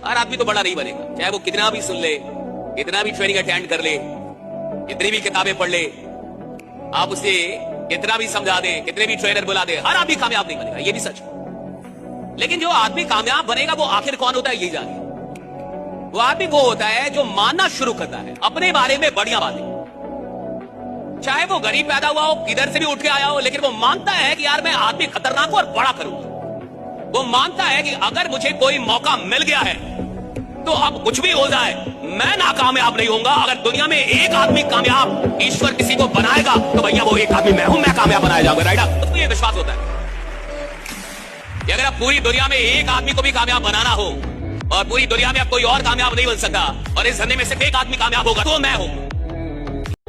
हर आदमी तो बड़ा नहीं बनेगा, चाहे वो कितना भी सुन ले, कितना भी ट्रेनिंग अटेंड कर ले, कितनी भी किताबें पढ़ ले, आप उसे कितना भी समझा दे, कितने भी ट्रेनर बुला दे, हर आदमी कामयाब नहीं बनेगा, ये भी सच है। लेकिन जो आदमी कामयाब बनेगा वो आखिर कौन होता है, यही जानिए। वो आदमी वो होता है जो मानना शुरू करता है अपने बारे में बढ़िया बातें। चाहे वो गरीब पैदा हुआ हो, किधर से भी उठ के आया हो, लेकिन वो मानता है कि यार मैं आदमी खतरनाक हूं और बड़ा करूंगा। वो मानता है कि अगर मुझे कोई मौका मिल गया है तो अब कुछ भी हो जाए मैं नाकामयाब नहीं होऊंगा। अगर दुनिया में एक आदमी कामयाब ईश्वर किसी को बनाएगा तो भैया वो एक आदमी मैं हूं, मैं कामयाब बनाया जाऊंगा। राइट, उसको ये विश्वास होता है कि अगर आप पूरी दुनिया में एक आदमी को भी कामयाब बनाना हो और पूरी दुनिया में अब कोई और कामयाब नहीं बन सकता और इस धंधे में सिर्फ एक आदमी कामयाब होगा तो मैं हूं।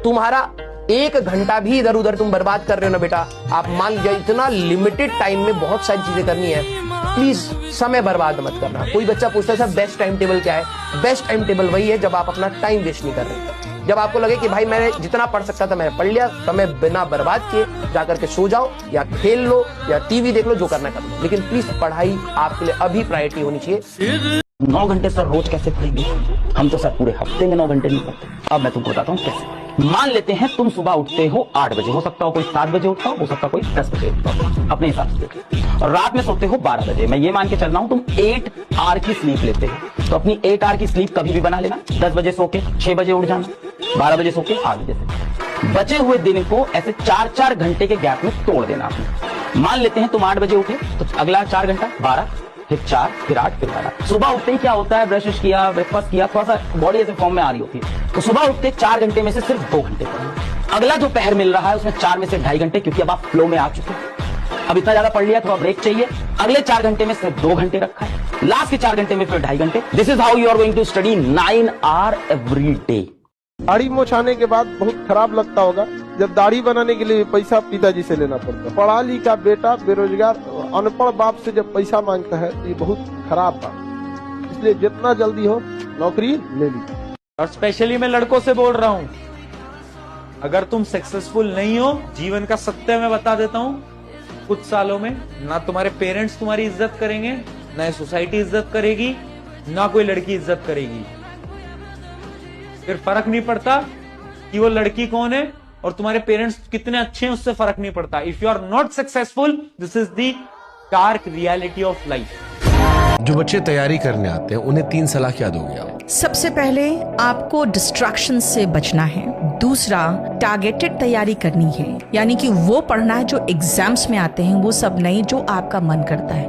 तुम्हारा 1 घंटा भी इधर उधर तुम बर्बाद कर रहे हो ना बेटा, आप मान लीजिए इतना लिमिटेड टाइम में बहुत सारी चीजें करनी है, प्लीज समय बर्बाद मत करना। कोई बच्चा पूछता है सर बेस्ट टाइम टेबल क्या है? बेस्ट टाइम टेबल वही है जब आप अपना टाइम वेस्ट नहीं कर रहे, जब आपको लगे कि भाई मैंने जितना पढ़ सकता था मैंने पढ़ लिया, समय बिना बर्बाद किए जाकर के सो जाओ या खेल लो या टीवी देख लो, जो करना कर लो, लेकिन प्लीज पढ़ाई आपके लिए अभी प्रायोरिटी होनी चाहिए। 9 घंटे सर रोज कैसे पढ़ेंगे? हम तो सर पूरे हफ्ते में 9 घंटे नहीं पढ़ते। अब मैं तुमको बताता हूँ कैसे। मान लेते हैं तुम सुबह उठते हो 8 बजे, हो सकता हो कोई 7 बजे उठता हो सकता कोई 10 बजे उठता हो, अपने हिसाब से। और रात में सोते हो 12 बजे। मैं ये मान के चल रहा हूँ तुम 8 आवर की स्लीप लेते हो, तो अपनी 8 आवर की स्लीप कभी भी बना लेना। 10 बजे सो के 6 बजे उठ जाना, 12 बजे सो के 8 बजे से। बचे हुए दिन को ऐसे 4-4 घंटे के गैप में तोड़ देना आपने। मान लेते हैं तुम 8 बजे उठे तो अगला 4 घंटा 12, फिर 4, फिर 8, फिर 12। सुबह उठते ही क्या होता है, ब्रश किया, ब्रेकफास्ट किया, थोड़ा सा बॉडी ऐसे फॉर्म में आ रही होती है, तो सुबह उठते 4 घंटे में से सिर्फ 2 घंटे पढ़ना। अगला जो पहर मिल रहा है उसमें 4 में से 2.5 घंटे, क्योंकि अब आप फ्लो में आ चुके हैं, अब इतना ज्यादा पढ़ लिया, थोड़ा ब्रेक चाहिए। अगले 4 घंटे में सिर्फ 2 घंटे रखा है, लास्ट के 4 घंटे में फिर 2.5 घंटे। This is how you are going to study 9 hour every day. दाढ़ी मोछाने के बाद बहुत खराब लगता होगा जब दाढ़ी बनाने के लिए पैसा पिताजी से लेना पड़ता है। पढ़ा लिखा बेटा बेरोजगार अनपढ़ बाप से जब पैसा मांगता है तो ये बहुत खराब बात। इसलिए जितना जल्दी हो नौकरी ले लीजिए। और स्पेशली मैं लड़कों से बोल रहा हूं, अगर तुम सक्सेसफुल नहीं हो, जीवन का सत्य मैं बता देता हूं, कुछ सालों में ना तुम्हारे पेरेंट्स तुम्हारी इज्जत करेंगे, ना सोसाइटी इज्जत करेगी, ना कोई लड़की इज्जत करेगी। फिर फर्क नहीं पड़ता कि वो लड़की कौन है और तुम्हारे पेरेंट्स कितने अच्छे हैं, उससे फर्क नहीं पड़ता। If you are not successful, this is the dark reality of life. जो बच्चे तैयारी करने आते हैं उन्हें 3 सलाह क्या दोगे आप? सबसे पहले आपको डिस्ट्रैक्शन से बचना है। दूसरा, टारगेटेड तैयारी करनी है, यानी कि वो पढ़ना है जो एग्जाम्स में आते हैं, वो सब नहीं जो आपका मन करता है।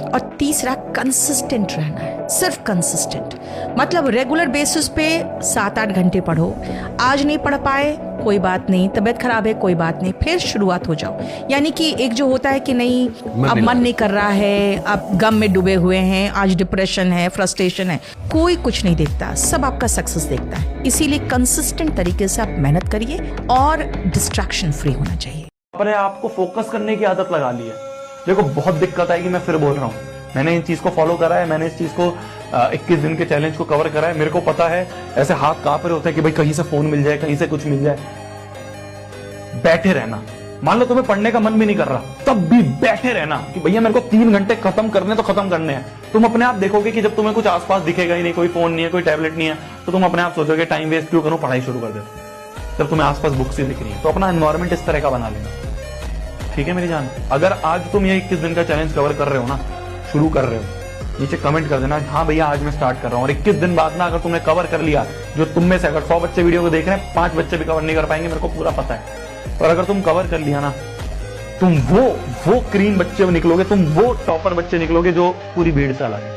और तीसरा, कंसिस्टेंट रहना है, सिर्फ कंसिस्टेंट, मतलब रेगुलर बेसिस पे 7-8 घंटे पढ़ो। आज नहीं पढ़ पाए कोई बात नहीं, तबीयत खराब है कोई बात नहीं, फिर शुरुआत हो जाओ। यानी कि एक जो होता है कि नहीं अब मन नहीं कर रहा है, अब गम में डूबे हुए हैं, आज डिप्रेशन है, फ्रस्ट्रेशन है, कोई कुछ नहीं देखता, सब आपका सक्सेस देखता है। इसीलिए कंसिस्टेंट तरीके से आप मेहनत करिए और डिस्ट्रैक्शन फ्री होना चाहिए। अपने आप को फोकस करने की आदत लगा ली है। देखो बहुत दिक्कत आएगी, मैं फिर बोल रहा हूँ, मैंने इन चीज को फॉलो करा है, मैंने इस चीज को 21 दिन के चैलेंज को कवर करा है। मेरे को पता है ऐसे हाथ कांप रहे होते हैं कि भाई कहीं से फोन मिल जाए, कहीं से कुछ मिल जाए। बैठे रहना, मान लो तुम्हें पढ़ने का मन भी नहीं कर रहा, तब भी बैठे रहना कि भैया मेरे को 3 घंटे खत्म करने तो खत्म करने हैं। तुम अपने आप देखोगे कि जब तुम्हें कुछ आसपास दिखेगा ही नहीं, कोई फोन नहीं है, कोई टैबलेट नहीं है, तो तुम अपने आप सोचोगे टाइम वेस्ट क्यों करूं, पढ़ाई शुरू कर देते। जब तुम्हें आसपास बुक्स ही दिख रही है तो अपना एनवायरमेंट इस तरह का बना लेना, ठीक है मेरी जान। अगर आज तुम ये 21 दिन का चैलेंज कवर कर रहे हो ना, शुरू कर रहे हो, नीचे कमेंट कर देना हाँ भैया आज मैं स्टार्ट कर रहा हूँ। और 21 दिन बाद ना अगर तुमने कवर कर लिया, जो तुम में से अगर 100 बच्चे वीडियो को देख रहे हैं, 5 बच्चे भी कवर नहीं कर पाएंगे, मेरे को पूरा पता है। और अगर तुम कवर कर लिया ना, तुम वो क्रीम बच्चे निकलोगे, तुम वो टॉपर बच्चे निकलोगे जो पूरी भीड़ से अलग है।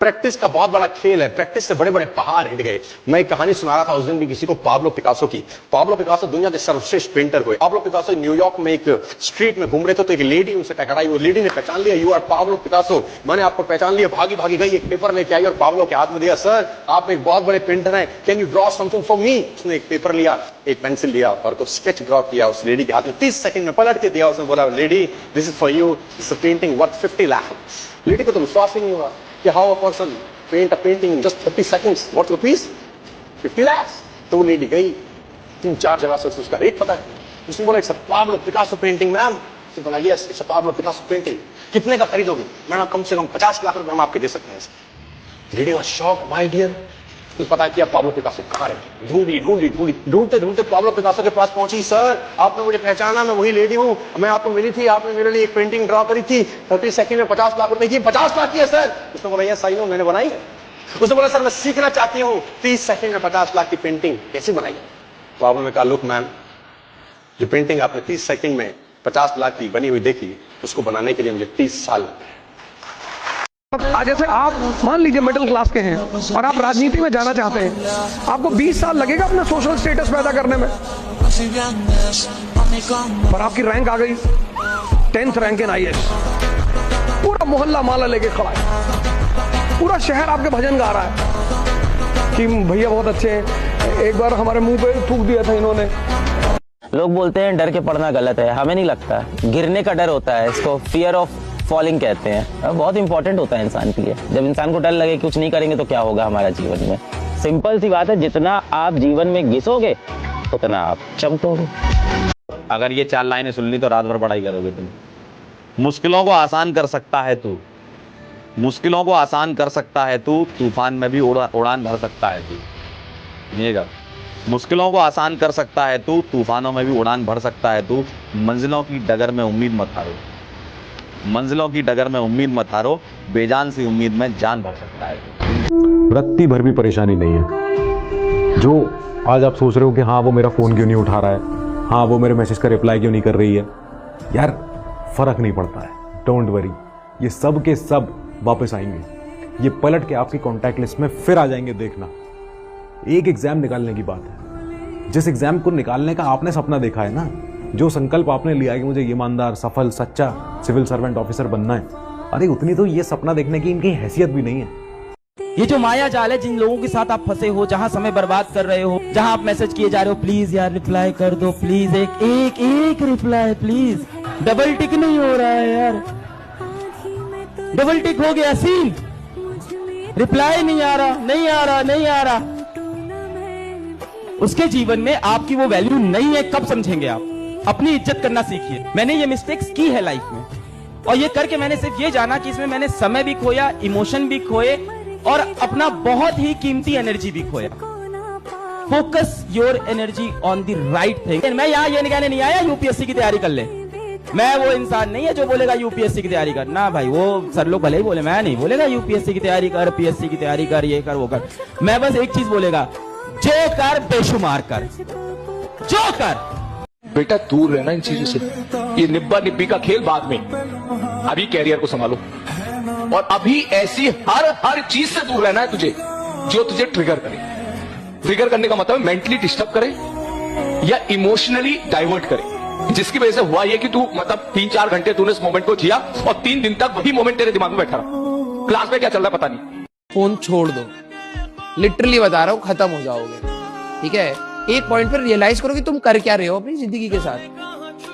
प्रैक्टिस का बहुत बड़ा खेल है, प्रैक्टिस से बड़े बड़े पहाड़ हिट गए। मैं एक कहानी सुना रहा था उस दिन भी किसी को, पाब्लो पिकासो की। पाब्लो पिकासो दुनिया के सर्वश्रेष्ठ पेंटर हुए। पाब्लो पिकासो न्यूयॉर्क में एक स्ट्रीट में घूम रहे थे तो एक लेडी उनसे टकराई। वो लेडी ने पहचान लिया, यू आर पाब्लो पिकासो, मैंने आपको पहचान लिया। भागी भागी गई, एक पेपर लेके आई और पाब्लो के हाथ में दिया, सर आप एक बहुत बड़े पेंटर हैं, can you draw something for me. उसने एक पेपर लिया, एक पेंसिल लिया और कुछ स्केच ड्रॉ किया उस लेडी के हाथ में। 30 सेकंड में पलट के दिया। उसने बोला, lady this is for you, it's a painting worth 50 lakh. Lady को तो विश्वास ही नहीं हुआ कि how a person paint a painting in just 30 seconds. What's the piece? 50 lakhs. तो वो लेडी गई, 3-4 जगह से उसका रेट पता है। उसने बोला it's a Pablo Picasso painting ma'am. उसने बोला yes it's a Pablo Picasso painting. कितने का खरीदोगे? मैडम कम से कम 50 लाख रुपए हम आपके दे सकते हैं। Reading a shock my dear. तो पता किया पाब्लो पिकासो कहाँ है, ढूंढते ढूंढते पाब्लो पिकासो के पास पहुंची। सर आपने मुझे पहचाना, मैं वही लेडी हूँ, मैं आपको मिली थी, आपने मेरे लिए एक पेंटिंग ड्रॉ करी थी, 30 सेकंड में 50 लाख रुपए की। 50 लाख की है सर। उसने बोला यस आई नो, मैंने बनाई है। उसने बोला सर मैं सीखना चाहती हूँ 30 सेकंड में 50 लाख की पेंटिंग कैसे बनाई। पाब्लो ने कहा लुक मैम, जो पेंटिंग आपने 30 सेकंड में 50 लाख की बनी हुई देखी, उसको बनाने के लिए मुझे 30 साल। आज जैसे आप मान लीजिए मिडिल क्लास के हैं और आप राजनीति में जाना चाहते हैं, आपको 20 साल लगेगा अपना सोशल स्टेटस पैदा करने में, पर आपकी रैंक आ गई 10th रैंक इन IAS, पूरा मोहल्ला माला लेके खड़ा है, पूरा शहर आपके भजन गा रहा है कि भैया बहुत अच्छे हैं, एक बार हमारे मुंह पे थूक दिया था इन्होंने। लोग बोलते हैं डर के पढ़ना गलत है, हमें नहीं लगता। गिरने का डर होता है, इसको फियर ऑफ फॉलिंग कहते हैं। बहुत इंपॉर्टेंट होता है इंसान के लिए। जब इंसान को डर लगे कुछ नहीं करेंगे तो क्या होगा हमारा जीवन में। सिंपल सी बात है, जितना आप जीवन में घिसोगे उतना आप चमकोगे। अगर ये 4 लाइनें सुन ली तो रात भर पढ़ाई करोगे तुम। मुश्किलों को आसान कर सकता है तू, मुश्किलों को आसान कर सकता है तू, तूफान में भी उड़ान भर सकता है तू। ये कर, मुश्किलों को आसान कर सकता है तू, तूफानों में भी उड़ान भर सकता है तू। मंजिलों की डगर में उम्मीद मत हारो, मंजिलों की डगर में उम्मीद मत हारो, बेजान सी उम्मीद में जान भर सकता है। रत्ती भर भी परेशानी नहीं है। जो आज आप सोच रहे हो कि हाँ वो मेरा फ़ोन क्यों नहीं उठा रहा है, हाँ वो मेरे मैसेज का रिप्लाई क्यों नहीं कर रही है, यार फ़र्क नहीं पड़ता है। डोंट वरी, ये सब के सब वापस आएंगे। ये पलट के आपकी कॉन्टैक्ट लिस्ट में फिर आ जाएंगे, देखना। एक एग्ज़ाम निकालने की बात है। जिस एग्ज़ाम को निकालने का आपने सपना देखा है ना, जो संकल्प आपने लिया है कि मुझे ईमानदार, सफल, सच्चा सिविल सर्वेंट ऑफिसर बनना है, अरे उतनी तो ये सपना देखने की इनकी हैसियत भी नहीं है। ये जो माया जाल है, जिन लोगों के साथ आप फंसे हो, जहां समय बर्बाद कर रहे हो, जहां आप मैसेज किए जा रहे हो, प्लीज यार रिप्लाई कर दो, प्लीज एक रिप्लाई प्लीज। डबल टिक नहीं हो रहा है यार, डबल टिक हो गया, सीन रिप्लाई नहीं आ रहा। उसके जीवन में आपकी वो वैल्यू नहीं है। कब समझेंगे आप? अपनी इज्जत करना सीखिए। मैंने ये मिस्टेक्स की है लाइफ में, और ये करके मैंने सिर्फ ये जाना कि इसमें मैंने समय भी खोया, इमोशन भी खोए, और अपना बहुत ही कीमती एनर्जी भी खोया। Focus your energy on the right thing. मैं यहाँ ये कहने नहीं आया यूपीएससी की तैयारी कर ले। मैं वो इंसान नहीं है जो बोलेगा यूपीएससी की तैयारी कर। ना भाई, वो सर लोग भले ही बोले, मैं नहीं बोलेगा यूपीएससी की तैयारी कर, पीएससी की तैयारी कर, ये कर वो कर। मैं बस एक चीज बोलेगा, जो कर बेशुमार कर, जो कर। बेटा दूर रहना इन चीजों से, ये निब्बा निब्बी का खेल बाद में, अभी कैरियर को संभालो। और अभी ऐसी हर चीज से दूर रहना है तुझे जो तुझे ट्रिगर करे। ट्रिगर करने का मतलब मेंटली डिस्टर्ब करे या इमोशनली डाइवर्ट करे, जिसकी वजह से हुआ ये कि तू मतलब 3-4 घंटे तूने इस मोमेंट को जिया और 3 दिन तक वही मोमेंट तेरे दिमाग में बैठा रहा। क्लास में क्या चल रहा है पता नहीं। फोन छोड़ दो, लिटरली बता रहा हूँ, खत्म हो जाओगे। ठीक है, एक पॉइंट पर रियलाइज करो कि तुम कर क्या रहे हो अपनी जिंदगी के साथ।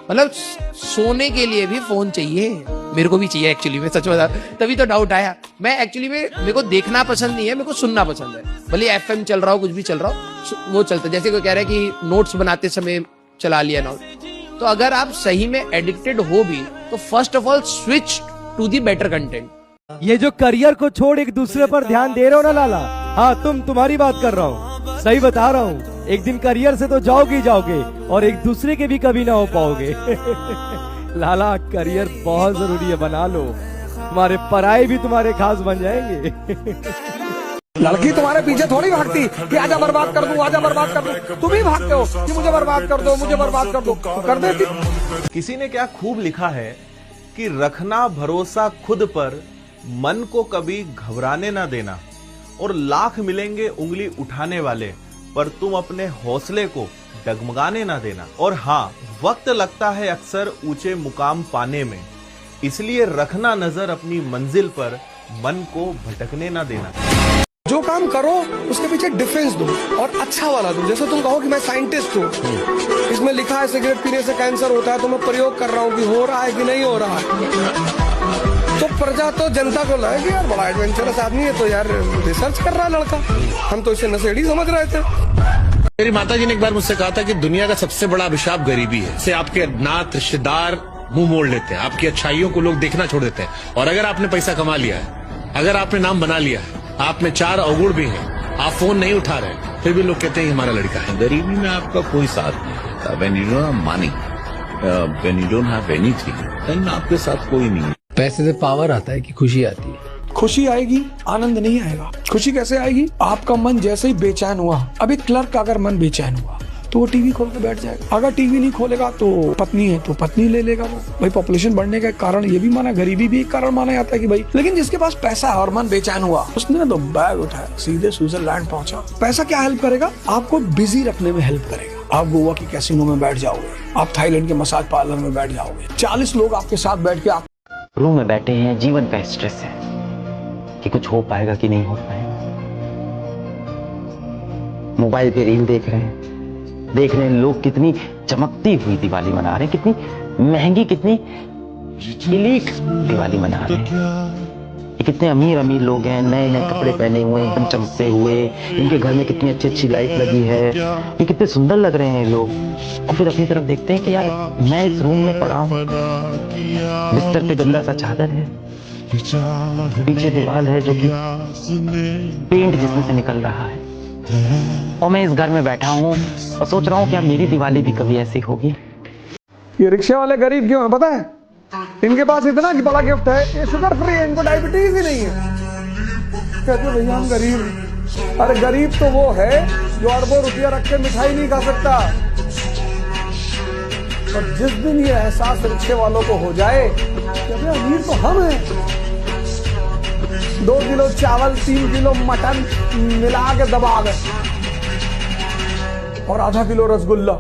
मतलब सोने के लिए भी फोन चाहिए, मेरे को भी चाहिए एक्चुअली में, सच बता, तभी तो डाउट आया। मैं एक्चुअली में, मेरे को देखना पसंद नहीं है, मेरे को सुनना पसंद है। भले एफएम चल रहा हो, कुछ भी चल रहा हो, वो चलता है। जैसे कोई कह रहा है कि नोट्स बनाते समय चला लिया नोट, तो अगर आप सही में एडिक्टेड हो भी तो first of all switch to the better content. ये जो करियर को छोड़ एक दूसरे पर ध्यान दे रहे हो ना लाला, हाँ तुम्हारी बात कर रहा हूँ, सही बता रहा हूँ। एक दिन करियर से तो जाओगे और एक दूसरे के भी कभी ना हो पाओगे। लाला करियर बहुत जरूरी है, बना लो, तुम्हारे पराये भी तुम्हारे खास बन जाएंगे। लड़की तुम्हारे पीछे थोड़ी भागती कि आजा बर्बाद कर दूं, आजा बर्बाद कर दूं। तुम ही भागते हो कि मुझे बर्बाद कर दो, मुझे बर्बाद कर दो, तो कर देती। किसी ने क्या खूब लिखा है कि रखना भरोसा खुद पर, मन को कभी घबराने ना देना, और लाख मिलेंगे उंगली उठाने वाले, पर तुम अपने हौसले को डगमगाने ना देना। और हाँ, वक्त लगता है अक्सर ऊंचे मुकाम पाने में, इसलिए रखना नजर अपनी मंजिल पर, मन को भटकने ना देना। जो काम करो उसके पीछे डिफरेंस दो और अच्छा वाला दो। जैसे तुम कहो कि मैं साइंटिस्ट हूँ, इसमें लिखा है सिगरेट पीने से कैंसर होता है, तो मैं प्रयोग कर रहा हूँ कि हो रहा है कि नहीं हो रहा है। तो प्रजा तो जनता को लगे कि यार बड़ा एडवेंचरस आदमी है, तो यार रिसर्च कर रहा है लड़का, हम तो इसे नशेड़ी समझ रहे थे। मेरी माताजी ने एक बार मुझसे कहा था कि दुनिया का सबसे बड़ा अभिशाप गरीबी है। इससे आपके नात रिश्तेदार मुंह मोड़ लेते हैं, आपकी अच्छाइयों को लोग देखना छोड़ देते हैं। और अगर आपने पैसा कमा लिया है, अगर आपने नाम बना लिया है, आप में 4 अवगुण भी हैं, आप फोन नहीं उठा रहे, फिर भी लोग कहते हैं हमारा लड़का है। गरीबी में आपका कोई साथ नहीं देता। When you don't have money, when you don't have anything, then आपके साथ कोई नहीं है। पैसे से पावर आता है कि खुशी आती है? खुशी आएगी, आनंद नहीं आएगा। खुशी कैसे आएगी? आपका मन जैसे ही बेचैन हुआ, अब एक क्लर्क का अगर मन बेचैन हुआ तो वो टीवी खोल के बैठ जाएगा। अगर टीवी नहीं खोलेगा तो पत्नी है तो पत्नी ले लेगा वो। भाई पॉपुलेशन बढ़ने का कारण ये भी माना, गरीबी भी एक कारण माना जाता है कि भाई, लेकिन जिसके पास पैसा है और मन बेचैन हुआ, उसने तो बैग उठाया सीधे स्विट्जरलैंड पहुंचा। पैसा क्या हेल्प करेगा? आपको बिजी रखने में हेल्प करेगा। आप गोवा के कैसीनो में बैठ जाओगे, आप थाईलैंड के मसाज पार्लर में बैठ जाओगे, 40 लोग आपके साथ बैठ के आप रूम में बैठे हैं, जीवन का स्ट्रेस है कि कुछ हो पाएगा कि नहीं हो पाएगा। मोबाइल पे रील देख रहे हैं लोग कितनी चमकती हुई दिवाली मना रहे हैं, कितनी महंगी, कितनी इलीट दिवाली मना रहे हैं। ये कितने अमीर अमीर लोग हैं, नए नए कपड़े पहने हुए हैं, चमकते हुए, इनके घर में कितनी अच्छी अच्छी लाइट लगी है, ये कितने सुंदर लग रहे हैं लोग। और फिर अपनी तरफ देखते हैं कि यार मैं इस रूम में पड़ा हूँ, बिस्तर पे गंदा सा चादर है, पीछे दीवार है जो कि पेंट जिसमें से निकल रहा है, और मैं इस घर में बैठा हूँ और सोच रहा हूँ क्या मेरी दिवाली भी कभी ऐसी होगी। ये रिक्शा वाले गरीब क्यों है पता है? इनके पास इतना बड़ा गिफ्ट है, ये शुगर फ्री है, इनको डायबिटीज ही नहीं है। कहते भैया हम गरीब। अरे गरीब तो वो है जो अरबों रुपया रख के मिठाई नहीं खा सकता। और जिस दिन ये एहसास रिक्शे वालों को हो जाए कि अबे अमीर तो हम हैं, 2 किलो चावल, 3 किलो मटन मिला के दबा गए और आधा किलो रसगुल्ला,